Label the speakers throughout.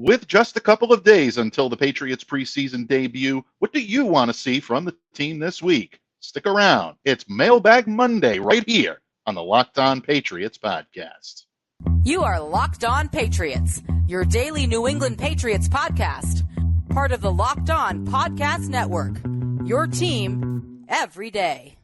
Speaker 1: With just a couple of days until the Patriots preseason debut, what do you want to see from the team this week? Stick around. It's Mailbag Monday right here on the Locked On Patriots podcast.
Speaker 2: You are Locked On Patriots, your daily New England Patriots podcast. Part of the Locked On Podcast Network, your team every day.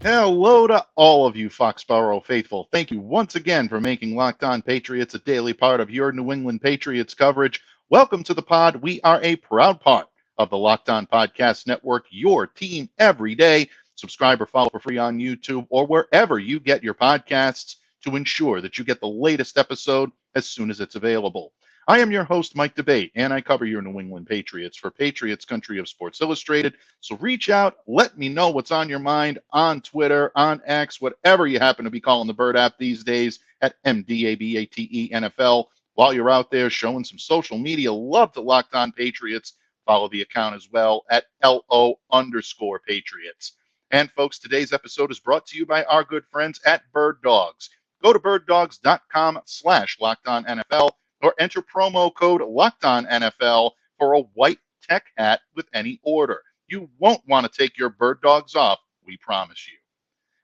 Speaker 1: Hello to all of you Foxborough faithful. Thank you once again for making Locked On Patriots a daily part of your New England Patriots coverage. Welcome to the pod. We are a proud part of the Locked On Podcast Network, your team every day. Subscribe or follow for free on YouTube or wherever you get your podcasts to ensure that you get the latest episode as soon as it's available. I am your host, Mike Debate, and I cover your New England Patriots for Patriots Country of Sports Illustrated. So reach out, let me know what's on your mind on Twitter, on X, whatever you happen to be calling the Bird app these days at MDABATE NFL. While you're out there showing some social media love to Locked On Patriots, follow the account as well at LO_Patriots. And folks, today's episode is brought to you by our good friends at birddogs. Go to birddogs.com/LockedOnNFL. or enter promo code LOCKEDONNFL for a white tech hat with any order. You won't want to take your bird dogs off, we promise you.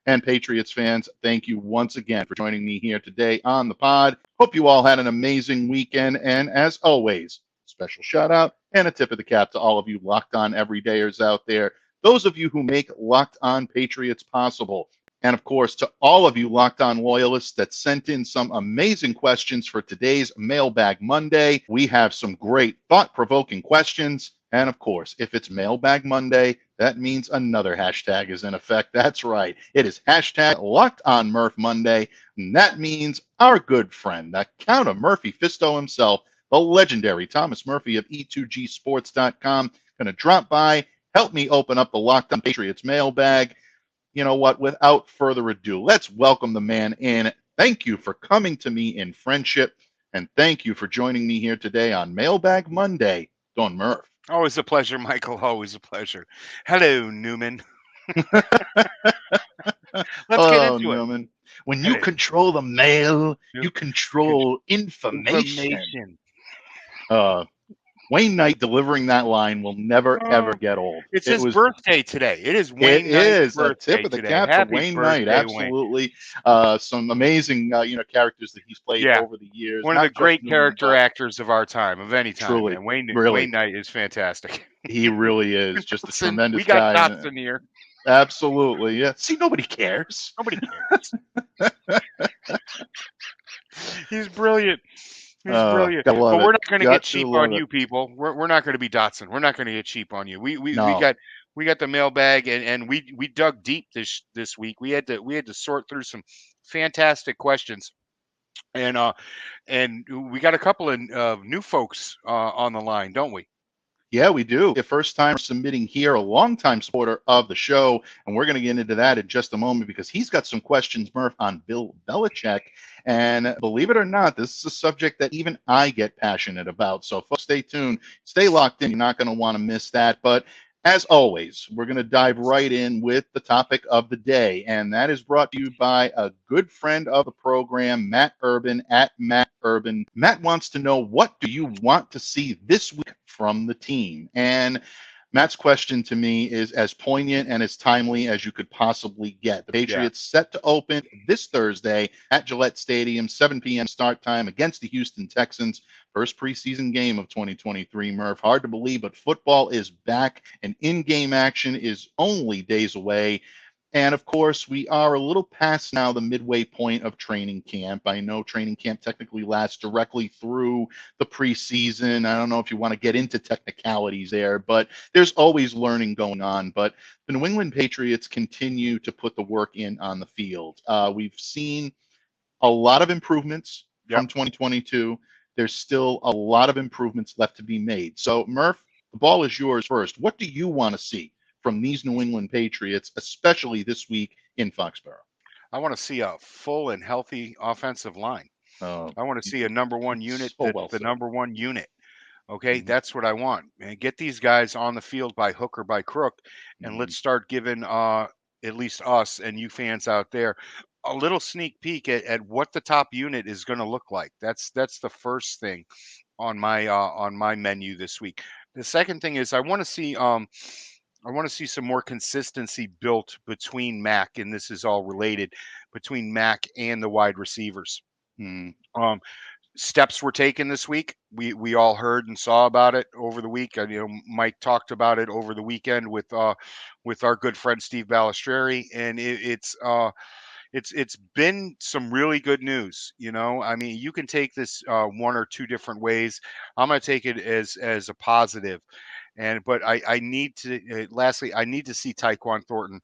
Speaker 1: And Patriots fans, thank you once again for joining me here today on the pod. Hope you all had an amazing weekend, and as always, special shout out and a tip of the cap to all of you Locked On Everydayers out there, those of you who make Locked On Patriots possible. And, of course, to all of you Locked On loyalists that sent in some amazing questions for today's Mailbag Monday. We have some great thought-provoking questions. And, of course, if it's Mailbag Monday, that means another hashtag is in effect. That's right. It is hashtag Locked On Murph Monday. And that means our good friend, the Count of Murphy Fisto himself, the legendary Thomas Murphy of E2Gsports.com, going to drop by, help me open up the Locked On Patriots mailbag. You know what? Without further ado, let's welcome the man in. Thank you for coming to me in friendship, and thank you for joining me here today on Mailbag Monday, Don Murph.
Speaker 3: Always a pleasure, Michael. Always a pleasure. Hello, Newman. Let's get into
Speaker 1: Newman.
Speaker 3: it.
Speaker 1: When you control the mail, you control information. Wayne Knight delivering that line will never, ever get old.
Speaker 3: It's his birthday today. It is Wayne Knight's birthday.
Speaker 1: A tip of the
Speaker 3: today.
Speaker 1: cap
Speaker 3: Happy
Speaker 1: to Wayne
Speaker 3: birthday,
Speaker 1: Knight. Absolutely.
Speaker 3: Wayne.
Speaker 1: Some amazing, characters that he's played over the years.
Speaker 3: One of the great character actors of our time, of any time.
Speaker 1: Truly.
Speaker 3: And Wayne Knight is fantastic.
Speaker 1: He really is. Just a tremendous
Speaker 3: guy.
Speaker 1: We got
Speaker 3: Dotson here.
Speaker 1: Absolutely. Yeah. See, nobody cares.
Speaker 3: Nobody cares. He's brilliant. He's brilliant. But we're not going to get cheap on you, people. We're not going to be Dotson. We're not going to get cheap on you. We got the mailbag, and we dug deep this week. We had to sort through some fantastic questions, and we got a couple of new folks on the line, don't we?
Speaker 1: Yeah, we do. The first time submitting here, a longtime supporter of the show, and we're going to get into that in just a moment because he's got some questions, Murph, on Bill Belichick. And believe it or not, this is a subject that even I get passionate about. So folks, stay tuned. Stay locked in. You're not going to want to miss that. But as always, we're going to dive right in with the topic of the day, and that is brought to you by a good friend of the program, Matt Urban at Matt Urban. Matt wants to know, what do you want to see this week from the team? And Matt's question to me is as poignant and as timely as you could possibly get. The Patriots set to open this Thursday at Gillette Stadium, 7 p.m. start time against the Houston Texans. First preseason game of 2023, Murph. Hard to believe, but football is back, and in-game action is only days away. And, of course, we are a little past now the midway point of training camp. I know training camp technically lasts directly through the preseason. I don't know if you want to get into technicalities there, but there's always learning going on. But the New England Patriots continue to put the work in on the field. We've seen a lot of improvements from 2022. There's still a lot of improvements left to be made. So, Murph, the ball is yours first. What do you want to see from these New England Patriots, especially this week in Foxborough?
Speaker 3: I want to see a full and healthy offensive line. I want to see a number one unit that's the number one unit. Okay, that's what I want. And get these guys on the field by hook or by crook, and let's start giving at least us and you fans out there a little sneak peek at what the top unit is going to look like. That's the first thing on my menu this week. The second thing is I want to see some more consistency built between Mac, and this is all related, between Mac and the wide receivers. Steps were taken this week. We all heard and saw about it over the week. Mike talked about it over the weekend with our good friend Steve Balistreri, and it's been some really good news. I mean, you can take this one or two different ways. I'm going to take it as a positive, but I need to lastly I need to see Tyquan Thornton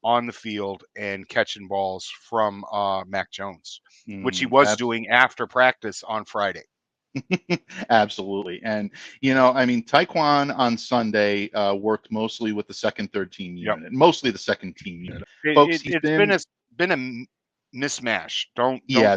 Speaker 3: on the field and catching balls from Mac Jones, which he was doing after practice on Friday.
Speaker 1: Absolutely. And, I mean, Tyquan on Sunday worked mostly with the second, third team unit, mostly the second team unit. Folks,
Speaker 3: it's been a mismatch.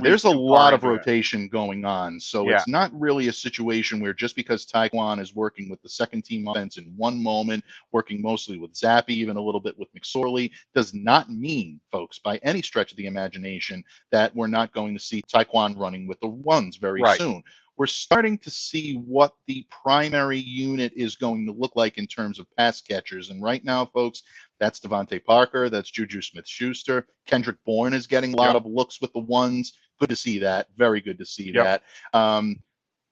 Speaker 1: There's a lot of rotation going on. So it's not really a situation where just because Tyquan is working with the second team offense in one moment, working mostly with Zappe, even a little bit with McSorley, does not mean, folks, by any stretch of the imagination, that we're not going to see Tyquan running with the ones very soon. We're starting to see what the primary unit is going to look like in terms of pass catchers. And right now, folks, that's Devontae Parker. That's Juju Smith-Schuster. Kendrick Bourne is getting a lot of looks with the ones. Good to see that. Very good to see that.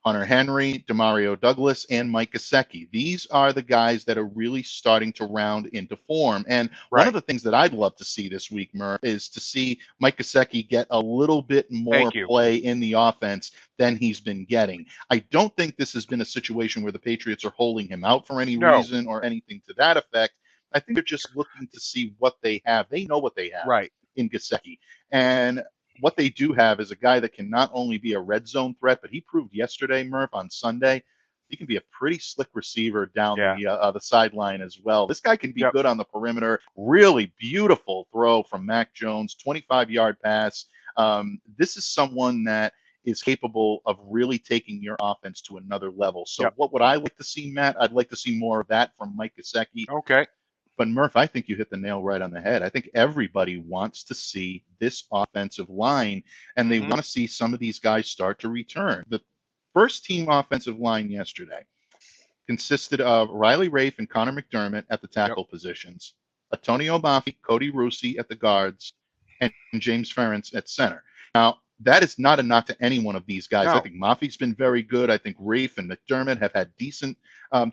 Speaker 1: Hunter Henry, Demario Douglas, and Mike Gesicki. These are the guys that are really starting to round into form. And one of the things that I'd love to see this week, Murph, is to see Mike Gesicki get a little bit more play in the offense than he's been getting. I don't think this has been a situation where the Patriots are holding him out for any reason or anything to that effect. I think they're just looking to see what they have. They know what they have in Gesicki. And what they do have is a guy that can not only be a red zone threat, but he proved yesterday, Murph, on Sunday, he can be a pretty slick receiver down the sideline as well. This guy can be good on the perimeter. Really beautiful throw from Mac Jones, 25-yard pass. This is someone that is capable of really taking your offense to another level. So what would I like to see, Matt? I'd like to see more of that from Mike Gesicki.
Speaker 3: Okay.
Speaker 1: But Murph, I think you hit the nail right on the head. I think everybody wants to see this offensive line, and they want to see some of these guys start to return. The first team offensive line yesterday consisted of Riley Rafe and Connor McDermott at the tackle positions, Antonio Maffi, Cody Russi at the guards, and James Ferentz at center. Now, that is not a knock to any one of these guys. I think Maffi's been very good. I think Rafe and McDermott have had decent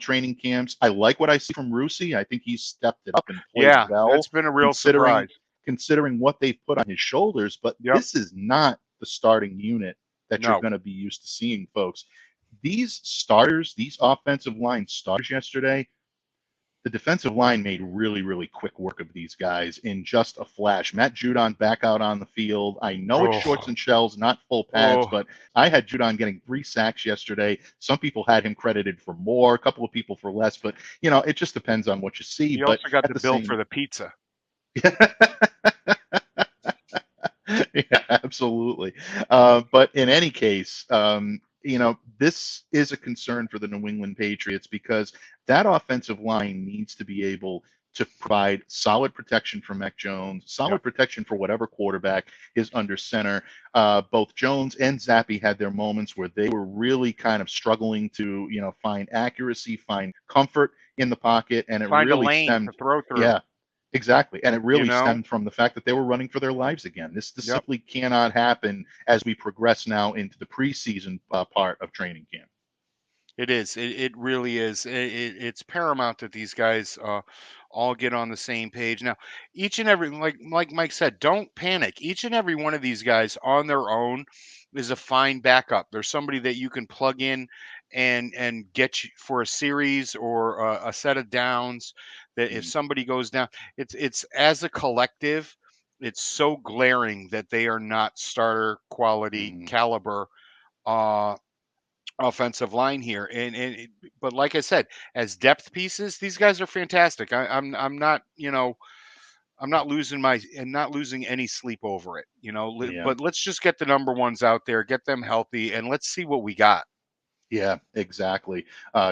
Speaker 1: training camps. I like what I see from Russi. I think he's stepped it up and played well.
Speaker 3: That's been a real surprise.
Speaker 1: Considering what they've put on his shoulders, but this is not the starting unit that you're going to be used to seeing, folks. These starters, these offensive line starters yesterday, the defensive line made really, really quick work of these guys in just a flash. Matt Judon back out on the field. I know it's shorts and shells, not full pads, but I had Judon getting 3 sacks yesterday. Some people had him credited for more, a couple of people for less, but, it just depends on what you see.
Speaker 3: You also got the bill for the pizza.
Speaker 1: Yeah, absolutely. But in any case, this is a concern for the New England Patriots because that offensive line needs to be able to provide solid protection for Mac Jones, solid protection for whatever quarterback is under center. Both Jones and Zappe had their moments where they were really kind of struggling to, find accuracy, find comfort in the pocket, and it
Speaker 3: find
Speaker 1: really
Speaker 3: a lane
Speaker 1: stemmed
Speaker 3: to throw through.
Speaker 1: Yeah. Exactly. And it really stemmed from the fact that they were running for their lives again. This simply cannot happen as we progress now into the preseason part of training camp.
Speaker 3: It is. It really is. It's paramount that these guys all get on the same page. Now, each and every, like Mike said, don't panic. Each and every one of these guys on their own is a fine backup. There's somebody that you can plug in and get you for a series or a set of downs. That if somebody goes down, it's as a collective, it's so glaring that they are not starter quality caliber offensive line here. But like I said, as depth pieces, these guys are fantastic. I'm not not losing any sleep over it,
Speaker 1: Yeah.
Speaker 3: but let's just get the number ones out there, get them healthy, and let's see what we got.
Speaker 1: Yeah, exactly.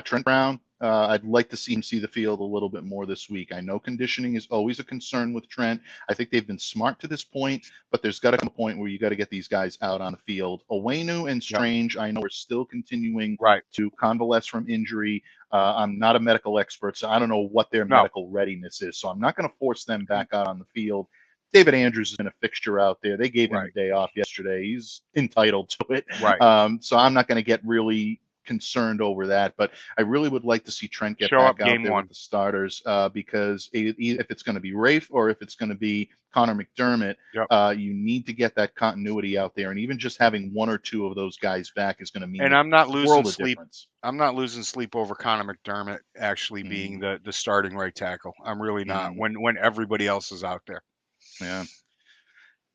Speaker 1: Trent Brown, I'd like to see him see the field a little bit more this week. I know conditioning is always a concern with Trent. I think they've been smart to this point, but there's got to come a point where you got to get these guys out on the field. Owenu and Strange, I know, are still continuing to convalesce from injury. I'm not a medical expert, so I don't know what their medical readiness is. So I'm not going to force them back out on the field. David Andrews has been a fixture out there. They gave him a day off yesterday. He's entitled to it. So I'm not going to get really concerned over that, but I really would like to see Trent get back out there with the starters because if it's going to be Rafe or if it's going to be Connor McDermott, you need to get that continuity out there, and even just having one or two of those guys back is going to mean
Speaker 3: I'm not losing sleep.
Speaker 1: Difference.
Speaker 3: I'm not losing sleep over Connor McDermott actually being the starting right tackle. I'm really not when everybody else is out there.
Speaker 1: Yeah.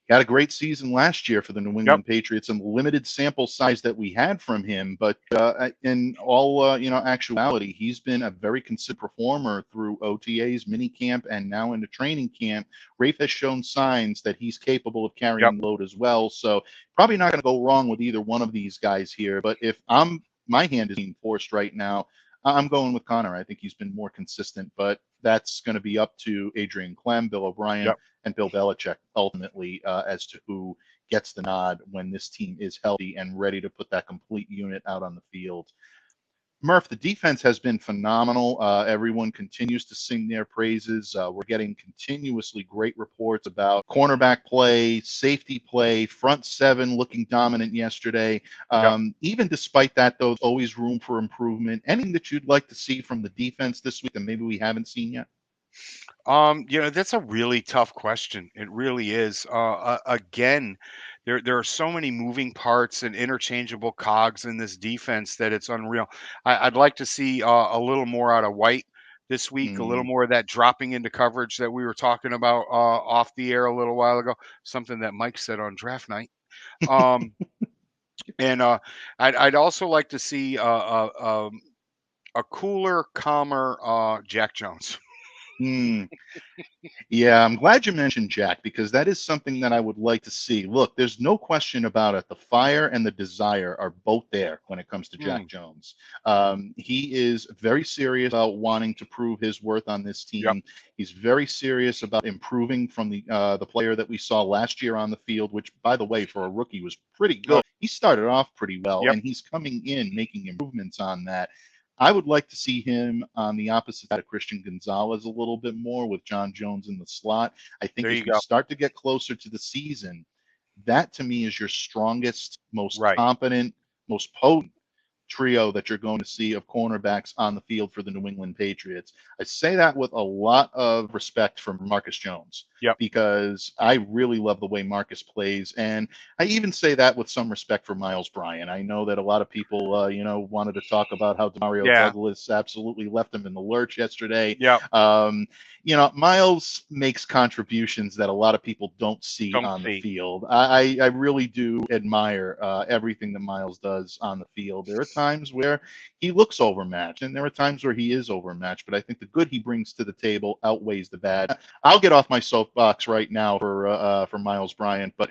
Speaker 1: Had a great season last year for the New England Patriots and the limited sample size that we had from him. But in all, actuality, he's been a very consistent performer through OTAs, minicamp, and now into training camp. Rafe has shown signs that he's capable of carrying load as well. So probably not going to go wrong with either one of these guys here. But if my hand is being forced right now, I'm going with Connor. I think he's been more consistent, but that's going to be up to Adrian Clem, Bill O'Brien, and Bill Belichick ultimately as to who gets the nod when this team is healthy and ready to put that complete unit out on the field. Murph, the defense has been phenomenal. Everyone continues to sing their praises. We're getting continuously great reports about cornerback play, safety play, front seven looking dominant yesterday. Even despite that, though, always room for improvement. Anything that you'd like to see from the defense this week that maybe we haven't seen yet?
Speaker 3: That's a really tough question. It really is. Again, there are so many moving parts and interchangeable cogs in this defense that it's unreal. I'd like to see a little more out of White this week, a little more of that dropping into coverage that we were talking about off the air a little while ago, something that Mike said on draft night. And I'd also like to see a cooler, calmer Jack Jones.
Speaker 1: Yeah, I'm glad you mentioned Jack because that is something that I would like to see. Look, there's no question about it. The fire and the desire are both there when it comes to Jack Jones. He is very serious about wanting to prove his worth on this team. He's very serious about improving from the player that we saw last year on the field, which, by the way, for a rookie was pretty good. He started off pretty well, and he's coming in making improvements on that. I would like to see him on the opposite side of Christian Gonzalez a little bit more with John Jones in the slot. I think as we start to get closer to the season, that to me is your strongest, most competent, most potent trio that you're going to see of cornerbacks on the field for the New England Patriots. I say that with a lot of respect for Marcus Jones because I really love the way Marcus plays. And I even say that with some respect for Miles Bryant. I know that a lot of people, wanted to talk about how Demario Douglas absolutely left him in the lurch yesterday. Miles makes contributions that a lot of people don't see on the field. I really do admire everything that Miles does on the field. There are times where he looks overmatched, and there are times where he is overmatched, but I think the good he brings to the table outweighs the bad. I'll get off my soapbox right now for Miles Bryant, but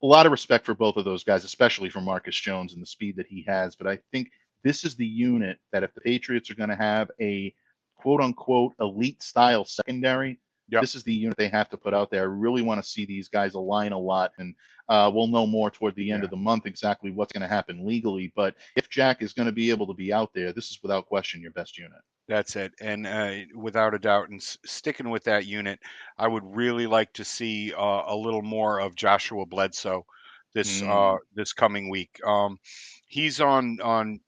Speaker 1: a lot of respect for both of those guys, especially for Marcus Jones and the speed that he has. But I think this is the unit that if the Patriots are going to have a quote-unquote elite style secondary, this is the unit they have to put out there. I really want to see these guys align a lot, and we'll know more toward the end of the month exactly what's going to happen legally. But if Jack is going to be able to be out there, this is without question your best unit.
Speaker 3: That's it. And without a doubt, and sticking with that unit, I would really like to see a little more of Joshua Bledsoe this coming week. He's on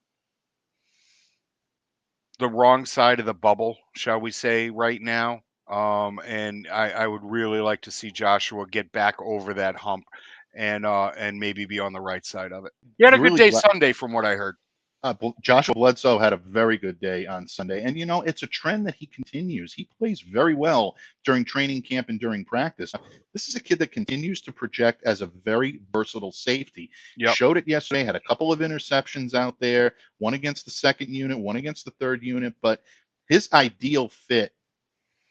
Speaker 3: the wrong side of the bubble, shall we say, right now. And I would really like to see Joshua get back over that hump and maybe be on the right side of it. He had a good day Sunday from what I heard.
Speaker 1: Joshua Bledsoe had a very good day on Sunday. And, it's a trend that he continues. He plays very well during training camp and during practice. This is a kid that continues to project as a very versatile safety. Showed it yesterday, had a couple of interceptions out there, one against the second unit, one against the third unit. But his ideal fit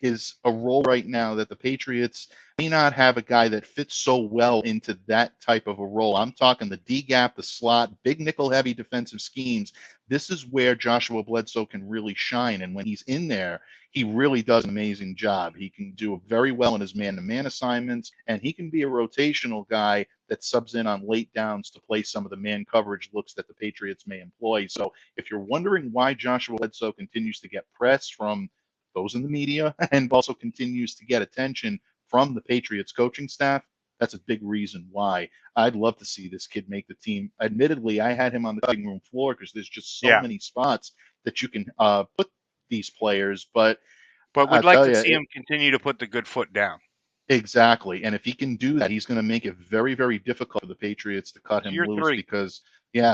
Speaker 1: is a role right now that the Patriots may not have a guy that fits so well into that type of a role. I'm talking the D gap, the slot, big nickel heavy defensive schemes. This is where Joshua Bledsoe can really shine. And when he's in there, he really does an amazing job. He can do very well in his man-to-man assignments, and he can be a rotational guy that subs in on late downs to play some of the man coverage looks that the Patriots may employ. So if you're wondering why Joshua Bledsoe continues to get press from those in the media and also continues to get attention from the Patriots coaching staff, that's a big reason why. I'd love to see this kid make the team. Admittedly, I had him on the cutting room floor because there's just so many spots that you can put these players, but
Speaker 3: we'd like to see him continue to put the good foot down.
Speaker 1: Exactly. And if he can do that, he's going to make it very, very difficult for the Patriots to cut him loose because,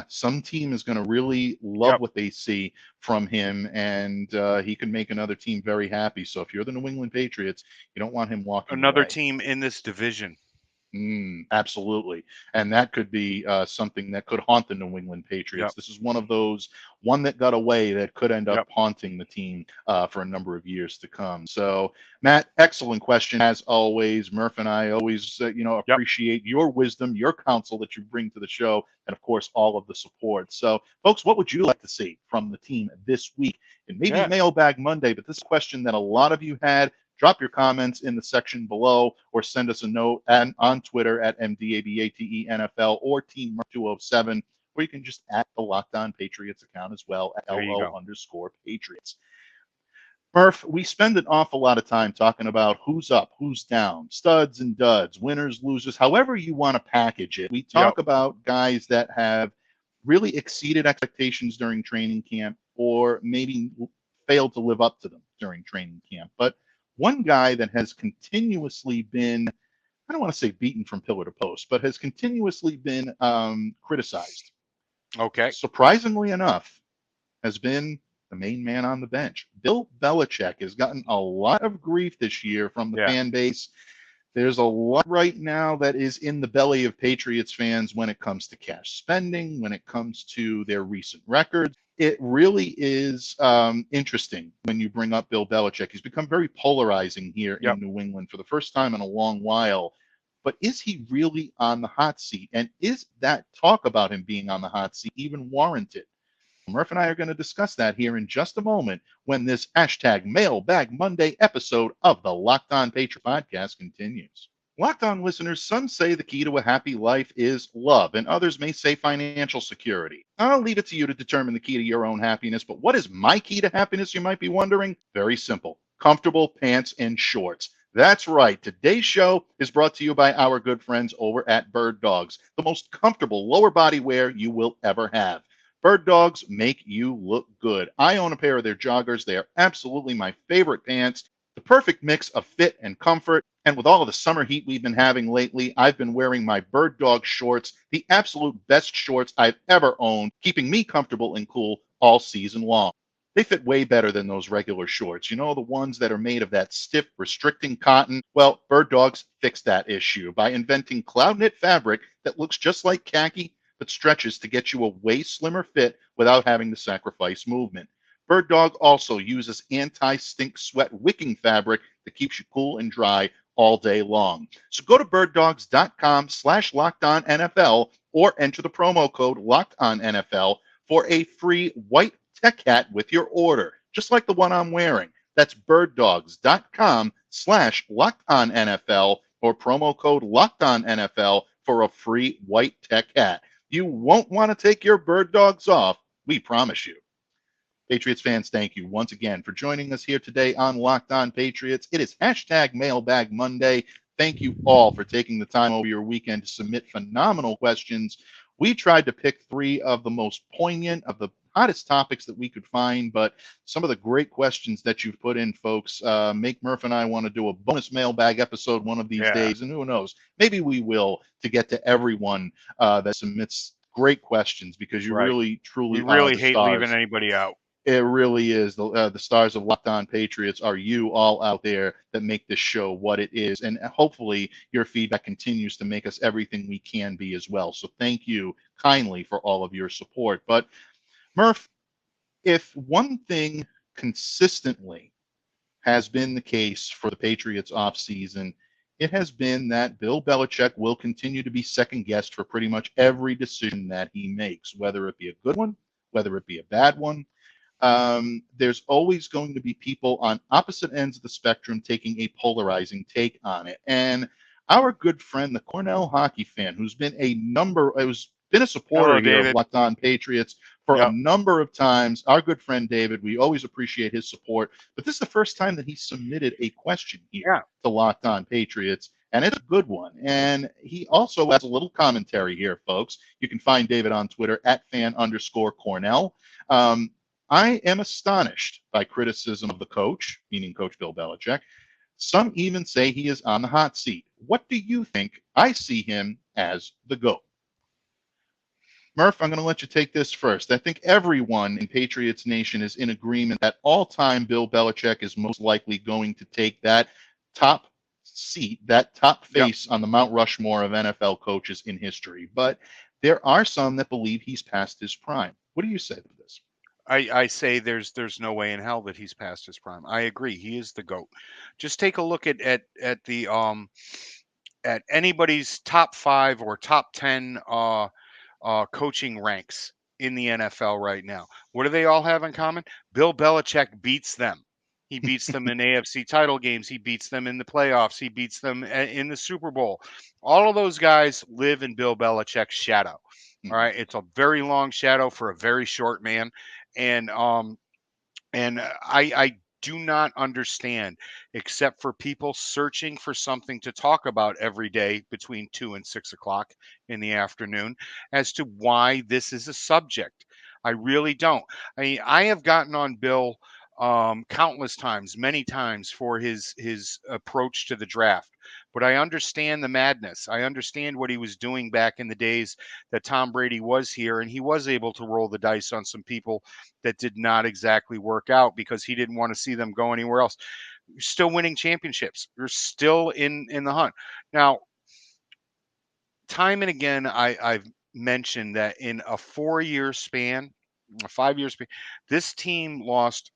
Speaker 1: some team is going to really love what they see from him, and he can make another team very happy. So if you're the New England Patriots, you don't want him walking
Speaker 3: another
Speaker 1: away.
Speaker 3: Team in this division.
Speaker 1: Absolutely. And that could be something that could haunt the New England Patriots. This is one that got away that could end up haunting the team for a number of years to come. So, Matt, excellent question as always. Murph and I always, appreciate your wisdom, your counsel that you bring to the show, and of course, all of the support. So, folks, what would you like to see from the team this week? And maybe Mailbag Monday, but this question that a lot of you had. Drop your comments in the section below or send us a note on Twitter at MDABATENFL or Team207, or you can just at the Locked On Patriots account as well at LO_Patriots. Murph, we spend an awful lot of time talking about who's up, who's down, studs and duds, winners, losers, however you want to package it. We talk about guys that have really exceeded expectations during training camp or maybe failed to live up to them during training camp. But one guy that has continuously been, I don't want to say beaten from pillar to post, but has continuously been criticized.
Speaker 3: Okay.
Speaker 1: Surprisingly enough, has been the main man on the bench. Bill Belichick has gotten a lot of grief this year from the fan base. There's a lot right now that is in the belly of Patriots fans when it comes to cash spending, when it comes to their recent records. It really is interesting when you bring up Bill Belichick. He's become very polarizing here in New England for the first time in a long while. But is he really on the hot seat? And is that talk about him being on the hot seat even warranted? Murph and I are going to discuss that here in just a moment when this hashtag Mailbag Monday episode of the Locked On Patriots podcast continues. Locked On listeners, some say the key to a happy life is love, and others may say financial security. I'll leave it to you to determine the key to your own happiness, but what is my key to happiness, you might be wondering? Very simple. Comfortable pants and shorts. That's right. Today's show is brought to you by our good friends over at Bird Dogs, the most comfortable lower body wear you will ever have. Bird Dogs make you look good. I own a pair of their joggers. They are absolutely my favorite pants. The perfect mix of fit and comfort. And with all of the summer heat we've been having lately, I've been wearing my Bird Dog shorts, the absolute best shorts I've ever owned, keeping me comfortable and cool all season long. They fit way better than those regular shorts. You know, the ones that are made of that stiff, restricting cotton? Well, Bird Dogs fixed that issue by inventing cloud knit fabric that looks just like khaki, but stretches to get you a way slimmer fit without having to sacrifice movement. Bird Dog also uses anti-stink sweat wicking fabric that keeps you cool and dry all day long. So go to birddogs.com/LockedOnNFL or enter the promo code LockedOnNFL for a free white tech hat with your order, just like the one I'm wearing. That's birddogs.com/LockedOnNFL or promo code LockedOnNFL for a free white tech hat. You won't want to take your Bird Dogs off, we promise you. Patriots fans, thank you once again for joining us here today on Locked On Patriots. It is hashtag Mailbag Monday. Thank you all for taking the time over your weekend to submit phenomenal questions. We tried to pick 3 of the most poignant, of the hottest topics that we could find, but some of the great questions that you've put in, folks, make Murph and I want to do a bonus mailbag episode one of these days, and who knows, maybe we will, to get to everyone that submits great questions, because you really, truly
Speaker 3: hate leaving anybody out.
Speaker 1: It really is. The stars of Locked On Patriots are you all out there that make this show what it is. And hopefully your feedback continues to make us everything we can be as well. So thank you kindly for all of your support. But Murph, if one thing consistently has been the case for the Patriots offseason, it has been that Bill Belichick will continue to be second guessed for pretty much every decision that he makes, whether it be a good one, whether it be a bad one. There's always going to be people on opposite ends of the spectrum taking a polarizing take on it. And our good friend, the Cornell hockey fan, who's been a supporter
Speaker 3: Hello,
Speaker 1: here
Speaker 3: David.
Speaker 1: of Locked On Patriots for a number of times. Our good friend David, we always appreciate his support. But this is the first time that he submitted a question here to Locked On Patriots, and it's a good one. And he also has a little commentary here, folks. You can find David on Twitter at @fan_Cornell. I am astonished by criticism of the coach, meaning Coach Bill Belichick. Some even say he is on the hot seat. What do you think? I see him as the GOAT. Murph, I'm going to let you take this first. I think everyone in Patriots Nation is in agreement that all-time Bill Belichick is most likely going to take that top seat, that top face on the Mount Rushmore of NFL coaches in history. But there are some that believe he's past his prime. What do you say to this?
Speaker 3: I say there's no way in hell that he's past his prime. I agree. He is the GOAT. Just take a look at the at anybody's top 5 or top 10 coaching ranks in the NFL right now. What do they all have in common? Bill Belichick beats them. He beats them in AFC title games. He beats them in the playoffs. He beats them in the Super Bowl. All of those guys live in Bill Belichick's shadow. All right. It's a very long shadow for a very short man. And I do not understand, except for people searching for something to talk about every day between 2 and 6 o'clock in the afternoon, as to why this is a subject. I really don't. I mean, I have gotten on Bill countless times, many times, for his approach to the draft. But I understand the madness. I understand what he was doing back in the days that Tom Brady was here, and he was able to roll the dice on some people that did not exactly work out because he didn't want to see them go anywhere else. You're still winning championships. You're still in the hunt. Now, time and again, I've mentioned that in a 4-year span, a 5-year span, this team lost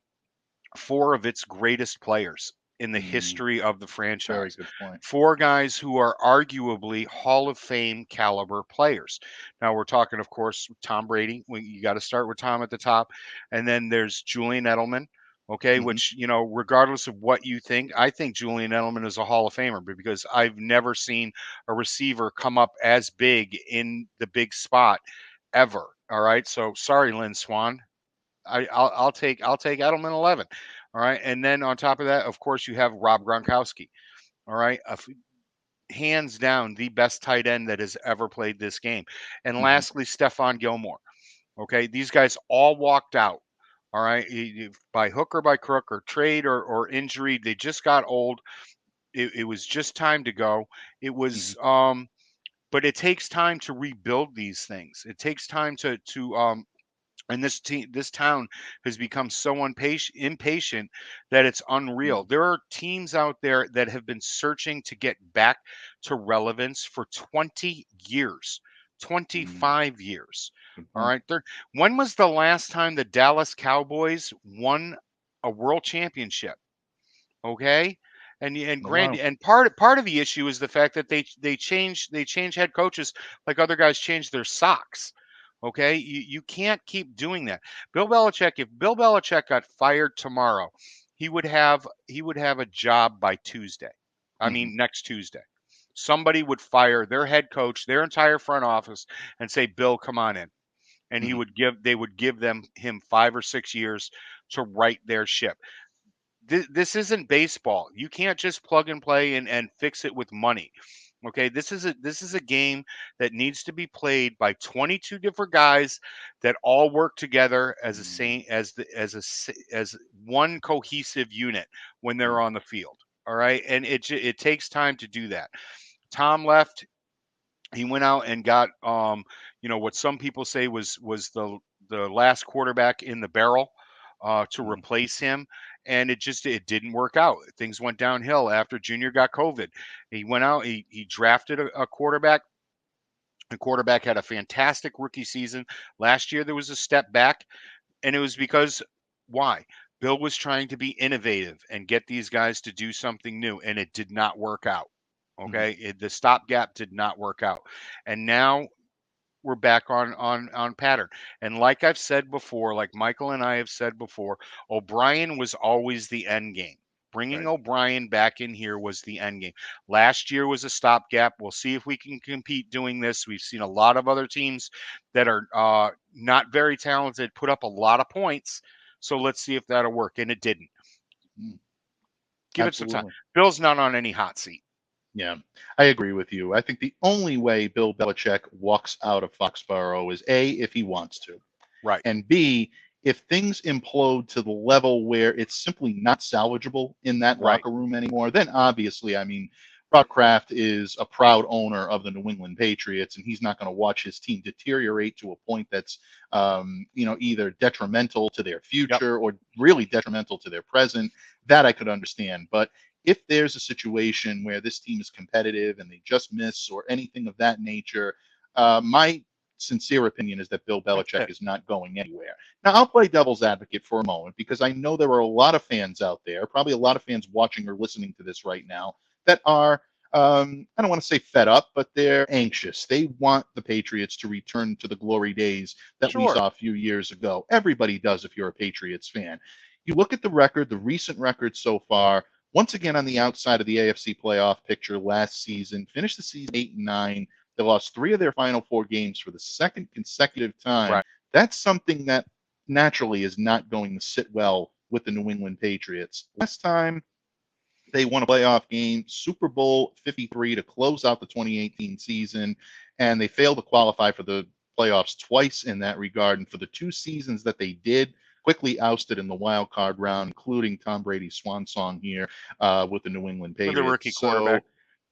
Speaker 3: 4 of its greatest players in the history of the franchise.
Speaker 1: Very good point.
Speaker 3: 4 guys who are arguably Hall of Fame caliber players. Now we're talking, of course, Tom Brady. You got to start with Tom at the top, and then there's Julian Edelman. Okay, which, regardless of what you think, I think Julian Edelman is a Hall of Famer because I've never seen a receiver come up as big in the big spot ever. All right, so sorry, Lynn Swan. I'll take Edelman 11. All right. And then on top of that, of course, you have Rob Gronkowski. All right. Hands down, the best tight end that has ever played this game. And lastly, Stephon Gilmore. Okay. These guys all walked out. All right. By hook or by crook or trade or injury. They just got old. It was just time to go. It was, but it takes time to rebuild these things. It takes time to and this town has become so impatient that it's unreal. There are teams out there that have been searching to get back to relevance for 20 years, 25 years. All right. When was the last time the Dallas Cowboys won a world championship? Okay. And Grandy, and part of the issue is the fact that they change head coaches like other guys change their socks. Okay, you can't keep doing that. Bill Belichick, if Bill Belichick got fired tomorrow, he would have a job by Tuesday. I mean, next Tuesday. Somebody would fire their head coach, their entire front office, and say, "Bill, come on in." And they would give him 5 or 6 years to right their ship. This isn't baseball. You can't just plug and play and fix it with money. Okay, this is a game that needs to be played by 22 different guys that all work together as one cohesive unit when they're on the field. All right, and it takes time to do that. Tom left. He went out and got what some people say was the last quarterback in the barrel to replace him. And it didn't work out. Things went downhill after Junior got COVID. He went out, he drafted a quarterback. The quarterback had a fantastic rookie season. Last year, there was a step back, and it was because why? Bill was trying to be innovative and get these guys to do something new, and it did not work out. Okay, the stopgap did not work out, and now we're back on pattern. And like I've said before, like Michael and I have said before, O'Brien was always the end game. Bringing O'Brien back in here was the end game. Last year was a stopgap. We'll see if we can compete doing this. We've seen a lot of other teams that are not very talented put up a lot of points. So let's see if that'll work. And it didn't. Give it some time. Bill's not on any hot seat.
Speaker 1: Yeah, I agree with you. I think the only way Bill Belichick walks out of Foxborough is A, if he wants to.
Speaker 3: Right.
Speaker 1: And B, if things implode to the level where it's simply not salvageable in that locker room anymore, then obviously, I mean, Rob Kraft is a proud owner of the New England Patriots, and he's not going to watch his team deteriorate to a point that's, either detrimental to their future or really detrimental to their present. That I could understand. But if there's a situation where this team is competitive and they just miss or anything of that nature, my sincere opinion is that Bill Belichick is not going anywhere. Now, I'll play devil's advocate for a moment because I know there are a lot of fans out there, probably a lot of fans watching or listening to this right now, that are, I don't want to say fed up, but they're anxious. They want the Patriots to return to the glory days that we saw a few years ago. Everybody does if you're a Patriots fan. You look at the record, the recent record so far, once again on the outside of the AFC playoff picture last season, finished the season 8-9. They lost 3 of their final 4 games for the second consecutive time.
Speaker 3: Right.
Speaker 1: That's something that naturally is not going to sit well with the New England Patriots. Last time they won a playoff game, Super Bowl 53 to close out the 2018 season, and they failed to qualify for the playoffs twice in that regard. And for the 2 seasons that they did, quickly ousted in the wild card round, including Tom Brady's swan song here with the New England Patriots.
Speaker 3: With the rookie quarterback.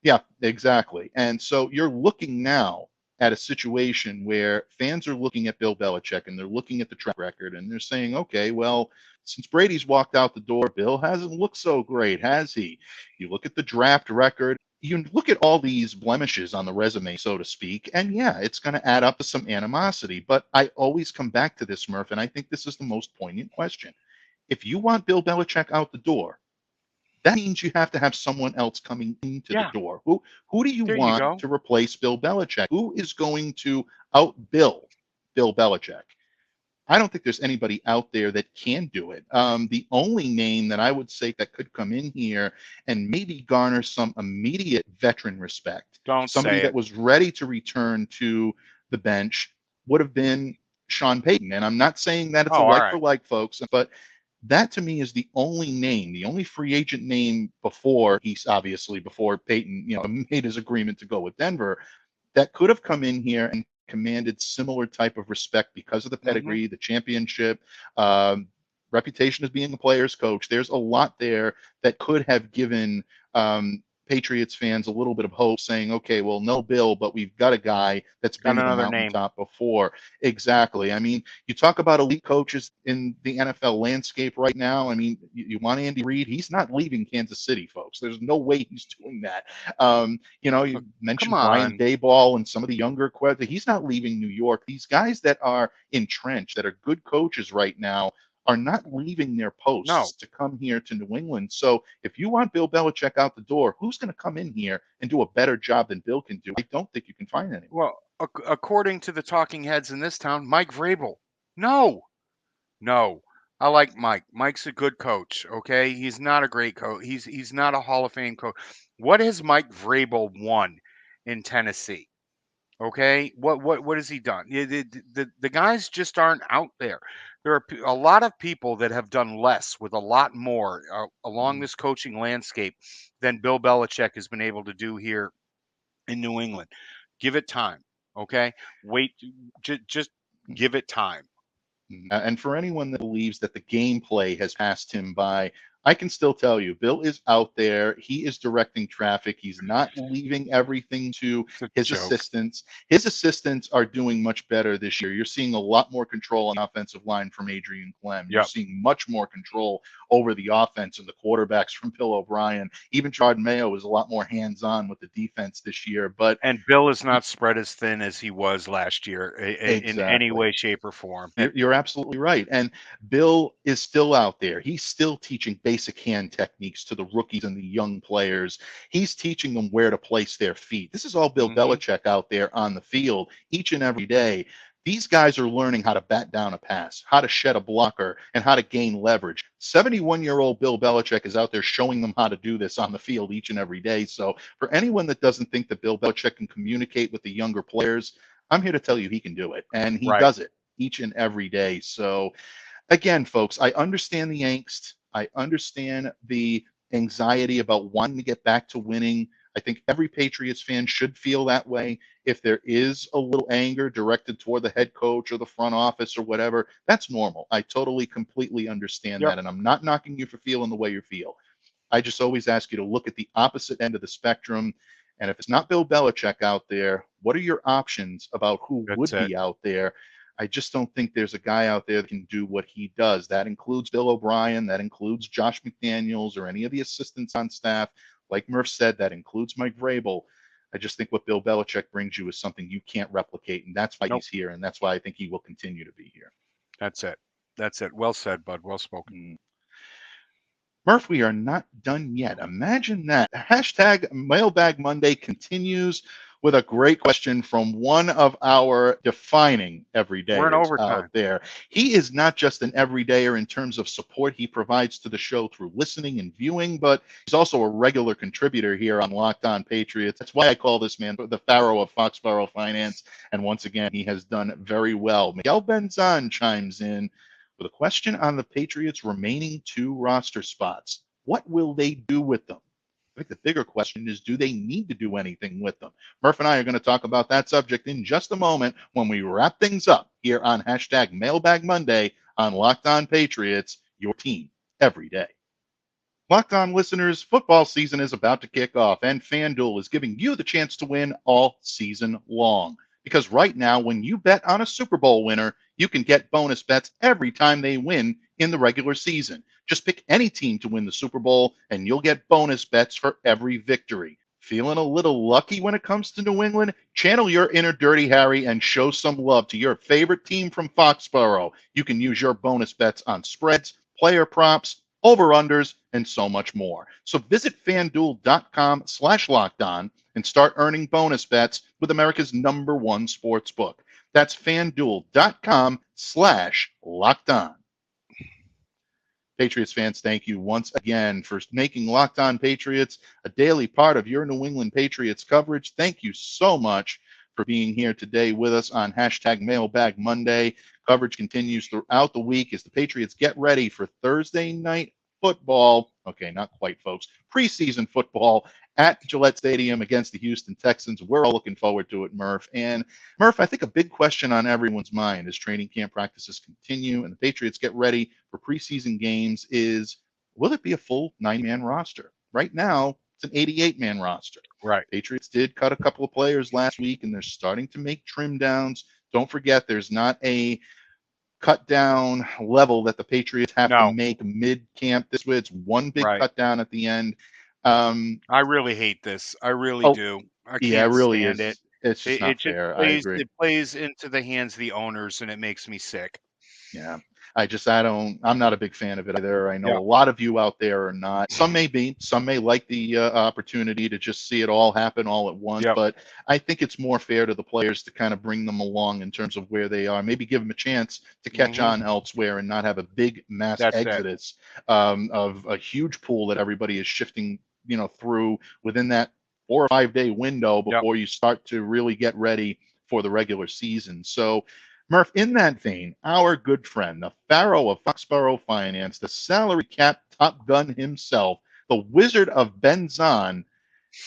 Speaker 1: Yeah, exactly. And so you're looking now at a situation where fans are looking at Bill Belichick and they're looking at the track record and they're saying, okay, well, since Brady's walked out the door, Bill hasn't looked so great, has he? You look at the draft record, you look at all these blemishes on the resume, so to speak, and yeah, it's going to add up to some animosity. But I always come back to this, Murph, and I think this is the most poignant question. If you want Bill Belichick out the door, that means you have to have someone else coming into the door. Who do you want to replace Bill Belichick? Who is going to outbill Bill Belichick? I don't think there's anybody out there that can do it. The only name that I would say that could come in here and maybe garner some immediate veteran respect, somebody that was ready to return to the bench, would have been Sean Payton. And I'm not saying that it's a like for like, folks, but that to me is the only name, the only free agent name before Payton, made his agreement to go with Denver, that could have come in here and commanded similar type of respect because of the pedigree, the championship, reputation as being a player's coach. There's a lot there that could have given Patriots fans a little bit of hope, saying, okay, well, no Bill, but we've got a guy that's been on the mountaintop before. Exactly. I mean, you talk about elite coaches in the NFL landscape right now. I mean, you want Andy Reid? He's not leaving Kansas City, folks. There's no way he's doing that. You mentioned Brian Daboll and some of the younger he's not leaving New York. These guys that are entrenched, that are good coaches right now, are not leaving their posts to come here to New England. So if you want Bill Belichick out the door, who's going to come in here and do a better job than Bill can do? I don't think you can find anyone.
Speaker 3: Well, according to the talking heads in this town, Mike Vrabel. No. I like Mike. Mike's a good coach, okay? He's not a great coach. He's not a Hall of Fame coach. What has Mike Vrabel won in Tennessee? Okay, what has he done? The guys just aren't out there. There are a lot of people that have done less with a lot more along this coaching landscape than Bill Belichick has been able to do here in New England. Give it time, okay? Wait, just give it time.
Speaker 1: And for anyone that believes that the gameplay has passed him by, I can still tell you, Bill is out there. He is directing traffic. He's not leaving everything to his assistants. His assistants are doing much better this year. You're seeing a lot more control on the offensive line from Adrian Clem. You're seeing much more control over the offense and the quarterbacks from Bill O'Brien. Even Jordan Mayo is a lot more hands-on with the defense this year.
Speaker 3: And Bill is not spread as thin as he was last year in any way, shape, or form.
Speaker 1: You're absolutely right. And Bill is still out there. He's still teaching basic hand techniques to the rookies and the young players. He's teaching them where to place their feet. This is all Bill Belichick out there on the field each and every day. These guys are learning how to bat down a pass, how to shed a blocker, and how to gain leverage. 71-year-old Bill Belichick is out there showing them how to do this on the field each and every day. So for anyone that doesn't think that Bill Belichick can communicate with the younger players, I'm here to tell you he can do it, and he does it each and every day. So again, folks, I understand the angst. I understand the anxiety about wanting to get back to winning. I think every Patriots fan should feel that way. If there is a little anger directed toward the head coach or the front office or whatever, that's normal. I totally, completely understand that. And I'm not knocking you for feeling the way you feel. I just always ask you to look at the opposite end of the spectrum. And if it's not Bill Belichick out there, what are your options about who would be out there? I just don't think there's a guy out there that can do what he does. That includes Bill O'Brien. That includes Josh McDaniels or any of the assistants on staff. Like Murph said, that includes Mike Vrabel. I just think what Bill Belichick brings you is something you can't replicate, and that's why he's here, and that's why I think he will continue to be here.
Speaker 3: That's it. That's it. Well said, bud. Well spoken.
Speaker 1: Murph, we are not done yet. Imagine that. Hashtag Mailbag Monday continues with a great question from one of our defining everydayers out there. He is not just an everydayer in terms of support he provides to the show through listening and viewing, but he's also a regular contributor here on Locked On Patriots. That's why I call this man the Pharaoh of Foxborough Finance. And once again, he has done very well. Miguel Benzan chimes in with a question on the Patriots' remaining 2 roster spots. What will they do with them? I think the bigger question is, do they need to do anything with them? Murph and I are going to talk about that subject in just a moment when we wrap things up here on hashtag Mailbag Monday on Locked On Patriots, your team every day. Locked On listeners, football season is about to kick off, and FanDuel is giving you the chance to win all season long. Because right now, when you bet on a Super Bowl winner, you can get bonus bets every time they win in the regular season. Just pick any team to win the Super Bowl, and you'll get bonus bets for every victory. Feeling a little lucky when it comes to New England? Channel your inner Dirty Harry and show some love to your favorite team from Foxborough. You can use your bonus bets on spreads, player props, over-unders, and so much more. So visit FanDuel.com/LockedOn and start earning bonus bets with America's #1 sports book. That's FanDuel.com/LockedOn. Patriots fans, thank you once again for making Locked On Patriots a daily part of your New England Patriots coverage. Thank you so much for being here today with us on hashtag Mailbag Monday. Coverage continues throughout the week as the Patriots get ready for Thursday night football. Okay, not quite, folks. Preseason football at Gillette Stadium against the Houston Texans. We're all looking forward to it, Murph. And Murph, I think a big question on everyone's mind as training camp practices continue and the Patriots get ready for preseason games is, will it be a full 9-man roster? Right now, it's an 88-man roster.
Speaker 3: Right.
Speaker 1: Patriots did cut a couple of players last week, and they're starting to make trim downs. Don't forget, there's not a cut down level that the Patriots have to make mid-camp. This way, it's one big cut down at the end.
Speaker 3: I really hate this. I really do. I can't stand it.
Speaker 1: It's just not fair. I agree.
Speaker 3: It plays into the hands of the owners, and it makes me sick.
Speaker 1: Yeah. I'm not a big fan of it either. I know a lot of you out there are not. Some may be. Some may like the opportunity to just see it all happen all at once. But I think it's more fair to the players to kind of bring them along in terms of where they are. Maybe give them a chance to catch on elsewhere and not have a big mass exodus of a huge pool that everybody is shifting, through within that 4 or 5 day window before you start to really get ready for the regular season. So, Murph, in that vein, our good friend, the Pharaoh of Foxborough Finance, the salary cap top gun himself, the Wizard of Benzan.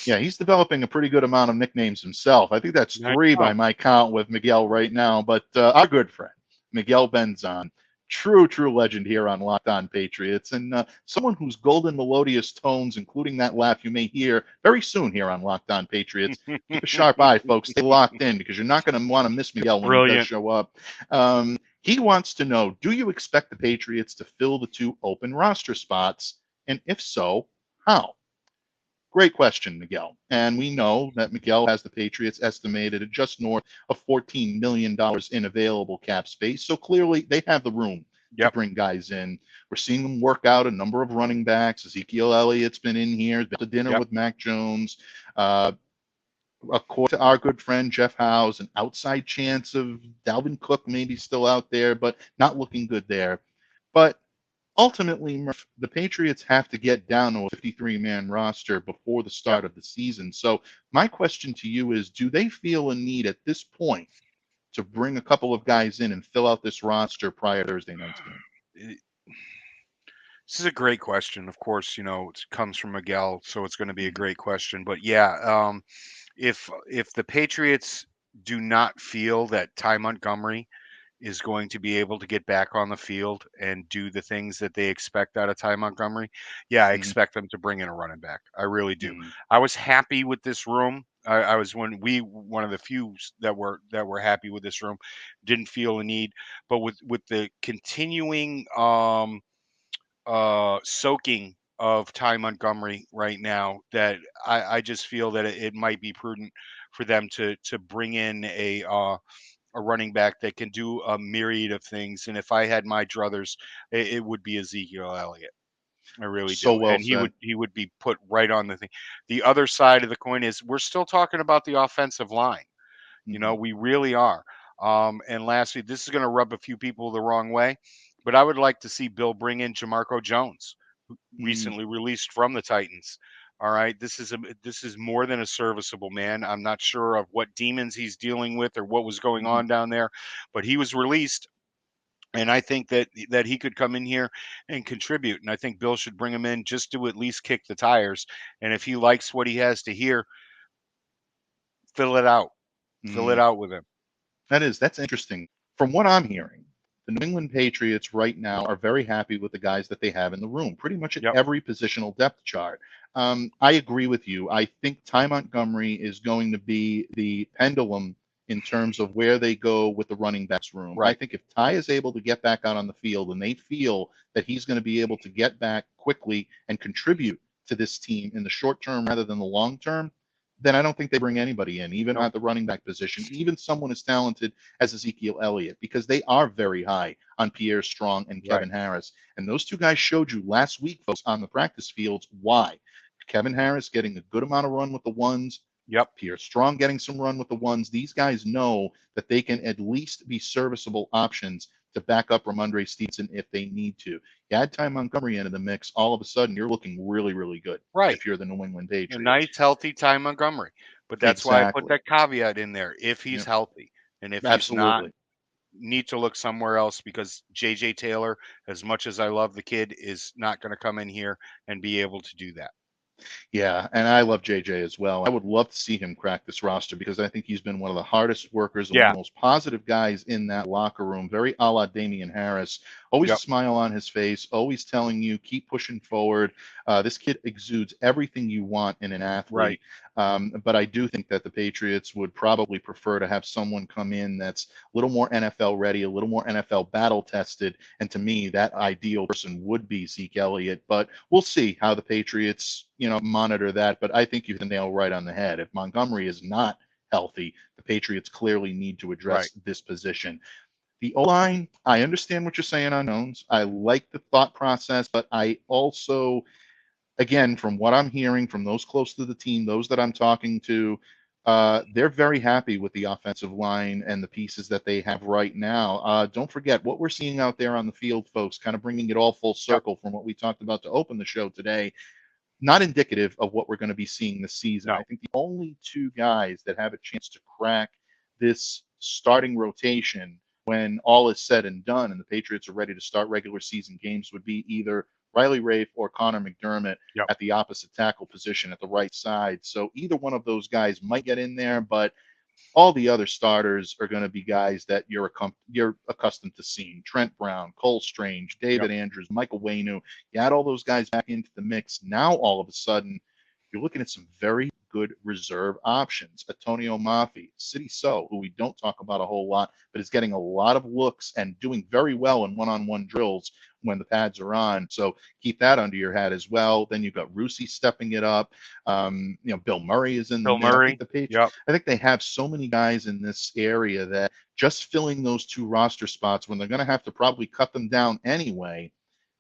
Speaker 1: Yeah, he's developing a pretty good amount of nicknames himself. I think that's 3 by my count with Miguel right now. But our good friend, Miguel Benzan, true legend here on Locked On Patriots, and someone whose golden melodious tones, including that laugh you may hear very soon here on Locked On Patriots. Keep a sharp eye, folks. Stay locked in because you're not going to want to miss Miguel when he does show up. He wants to know, do you expect the Patriots to fill the 2 open roster spots? And if so, how? Great question, Miguel. And we know that Miguel has the Patriots estimated at just north of $14 million in available cap space. So clearly they have the room to bring guys in. We're seeing them work out a number of running backs. Ezekiel Elliott's been in here, been to dinner with Mac Jones. According to our good friend Jeff Howe's, an outside chance of Dalvin Cook maybe still out there, but not looking good there. But ultimately, the Patriots have to get down to a 53-man roster before the start of the season. So my question to you is, do they feel a need at this point to bring a couple of guys in and fill out this roster prior to Thursday night's game?
Speaker 3: This is a great question. Of course, it comes from Miguel, so it's going to be a great question. But yeah, if the Patriots do not feel that Ty Montgomery is going to be able to get back on the field and do the things that they expect out of Ty Montgomery, I expect them to bring in a running back. I really do. I was happy with this room. I was one of the few that were happy with this room. Didn't feel a need, but with the continuing soaking of Ty Montgomery right now, that I just feel that it might be prudent for them to bring in a running back that can do a myriad of things. And if I had my druthers, it would be Ezekiel Elliott. I really do.
Speaker 1: Well
Speaker 3: and he would be put right on the thing. The other side of the coin is we're still talking about the offensive line. We really are. And lastly, this is going to rub a few people the wrong way, but I would like to see Bill bring in Jamarco Jones, who recently released from the Titans. All right, this is more than a serviceable man. I'm not sure of what demons he's dealing with or what was going on down there, but he was released, and I think that he could come in here and contribute. And I think Bill should bring him in just to at least kick the tires. And if he likes what he has to hear, fill it out with him.
Speaker 1: That's interesting. From what I'm hearing, the New England Patriots right now are very happy with the guys that they have in the room, pretty much at every positional depth chart. I agree with you. I think Ty Montgomery is going to be the pendulum in terms of where they go with the running backs room. Right. I think if Ty is able to get back out on the field and they feel that he's going to be able to get back quickly and contribute to this team in the short term rather than the long term, then I don't think they bring anybody in, even at the running back position, even someone as talented as Ezekiel Elliott, because they are very high on Pierre Strong and Kevin Harris. And those two guys showed you last week, folks, on the practice fields why. Kevin Harris getting a good amount of run with the ones. Pierre Strong getting some run with the ones. These guys know that they can at least be serviceable options to back up Ramondre Stevenson if they need to. You add Ty Montgomery into the mix, all of a sudden you're looking really, really good.
Speaker 3: Right.
Speaker 1: If you're the New England Patriots.
Speaker 3: A nice, healthy Ty Montgomery. But that's why I put that caveat in there. If he's healthy. And if he's not, need to look somewhere else, because J.J. Taylor, as much as I love the kid, is not going to come in here and be able to do that.
Speaker 1: Yeah, and I love JJ as well. I would love to see him crack this roster because I think he's been one of the hardest workers, one of the most positive guys in that locker room, very a la Damian Harris. Always a smile on his face, always telling you, keep pushing forward. This kid exudes everything you want in an athlete. But I do think that the Patriots would probably prefer to have someone come in that's a little more NFL ready, a little more NFL battle tested. And to me, that ideal person would be Zeke Elliott. But we'll see how the Patriots, monitor that. But I think you hit the nail right on the head. If Montgomery is not healthy, the Patriots clearly need to address this position. The O-line, I understand what you're saying on Jones. I like the thought process, but I also, again, from what I'm hearing from those close to the team, those that I'm talking to, they're very happy with the offensive line and the pieces that they have right now. Don't forget what we're seeing out there on the field, folks, kind of bringing it all full circle from what we talked about to open the show today. Not indicative of what we're going to be seeing this season. I think the only two guys that have a chance to crack this starting rotation when all is said and done and the Patriots are ready to start regular season games would be either Riley Rafe or Connor McDermott at the opposite tackle position at the right side. So either one of those guys might get in there, but All the other starters are going to be guys that you're accustomed to seeing. Trent Brown, Cole Strange, David Andrews, Michael Wainu. You add all those guys back into the mix. Now, all of a sudden, you're looking at some very good reserve options. Antonio Mafi, City So, who we don't talk about a whole lot, but is getting a lot of looks and doing very well in one-on-one drills when the pads are on. So keep that under your hat as well. Then you've got Rusi stepping it up. Bill Murray is in
Speaker 3: Bill
Speaker 1: there.
Speaker 3: Murray.
Speaker 1: I think they have so many guys in this area that just filling those 2 roster spots when they're going to have to probably cut them down anyway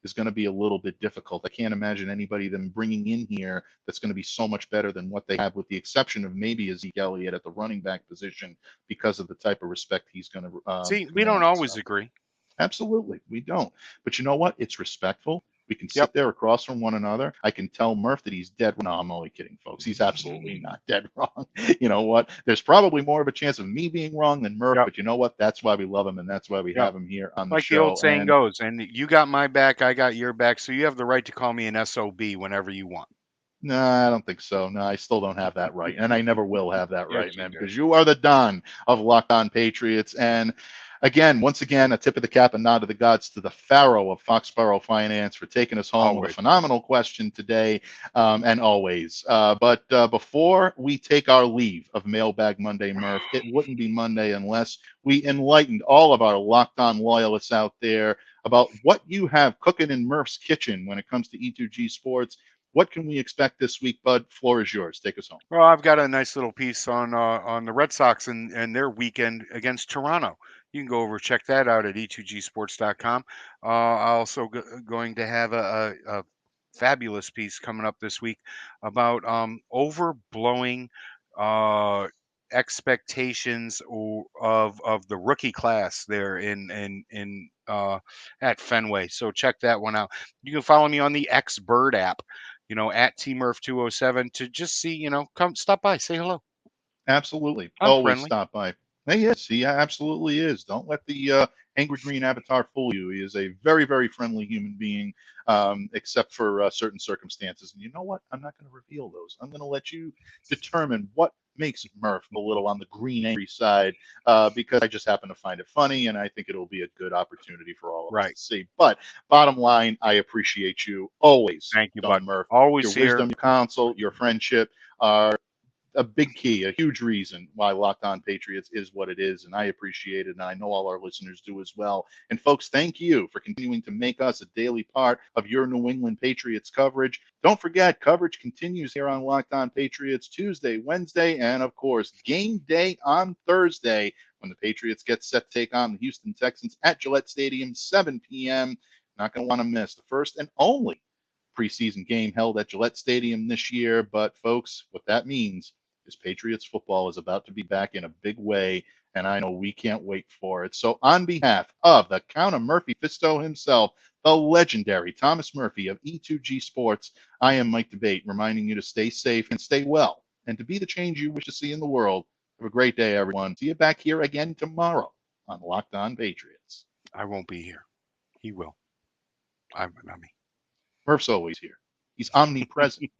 Speaker 1: is going to be a little bit difficult. I can't imagine anybody them bringing in here that's going to be so much better than what they have, with the exception of maybe Zeke Elliott at the running back position because of the type of respect he's going to
Speaker 3: see. We don't always agree.
Speaker 1: Absolutely, we don't. But you know what? It's respectful. We can sit there across from one another. I can tell Murph that he's dead. No, I'm only kidding, folks. He's absolutely not dead wrong. You know what? There's probably more of a chance of me being wrong than Murph, but you know what? That's why we love him, and that's why we have him here on the show.
Speaker 3: Like the old saying goes, and you got my back, I got your back, so you have the right to call me an SOB whenever you want.
Speaker 1: No, I don't think so. No, I still don't have that right, and I never will have that right, man, because you are the Don of Locked On Patriots. And once again, a tip of the cap and nod to the gods to the Pharaoh of Foxborough Finance for taking us home with a phenomenal question today, and always. But before we take our leave of Mailbag Monday, Murph, it wouldn't be Monday unless we enlightened all of our Locked On loyalists out there about what you have cooking in Murph's kitchen when it comes to E2G Sports. What can we expect this week, Bud? Floor is yours. Take us home.
Speaker 3: Well, I've got a nice little piece on the Red Sox and their weekend against Toronto. You can go over check that out at e2gsports.com. I'm also going to have a fabulous piece coming up this week about overblowing expectations of the rookie class there in at Fenway. So check that one out. You can follow me on the X Bird app, at tmurph207 to just see, come stop by, say hello.
Speaker 1: Absolutely.
Speaker 3: I'm
Speaker 1: always
Speaker 3: friendly.
Speaker 1: Stop by. Yes, he absolutely is. Don't let the angry green avatar fool you. He is a very, very friendly human being, except for certain circumstances. And you know what? I'm not going to reveal those. I'm going to let you determine what makes Murph a little on the green angry side, because I just happen to find it funny, and I think it'll be a good opportunity for all of us to see. But bottom line, I appreciate you always.
Speaker 3: Thank you, bud.
Speaker 1: Murph.
Speaker 3: Always
Speaker 1: your wisdom, your counsel, your friendship are a big key, a huge reason why Locked On Patriots is what it is, and I appreciate it, and I know all our listeners do as well. And folks, thank you for continuing to make us a daily part of your New England Patriots coverage. Don't forget, coverage continues here on Locked On Patriots Tuesday, Wednesday, and of course, game day on Thursday when the Patriots get set to take on the Houston Texans at Gillette Stadium, 7 p.m. Not going to want to miss the first and only preseason game held at Gillette Stadium this year. But folks, what that means is Patriots football is about to be back in a big way, and I know we can't wait for it. So on behalf of the Count of Murphy Fisto himself, the legendary Thomas Murphy of E2G Sports, I am Mike DeBate, reminding you to stay safe and stay well, and to be the change you wish to see in the world. Have a great day, everyone. See you back here again tomorrow on Locked On Patriots.
Speaker 3: I won't be here. He will. I'm not me.
Speaker 1: Murph's always here. He's omnipresent.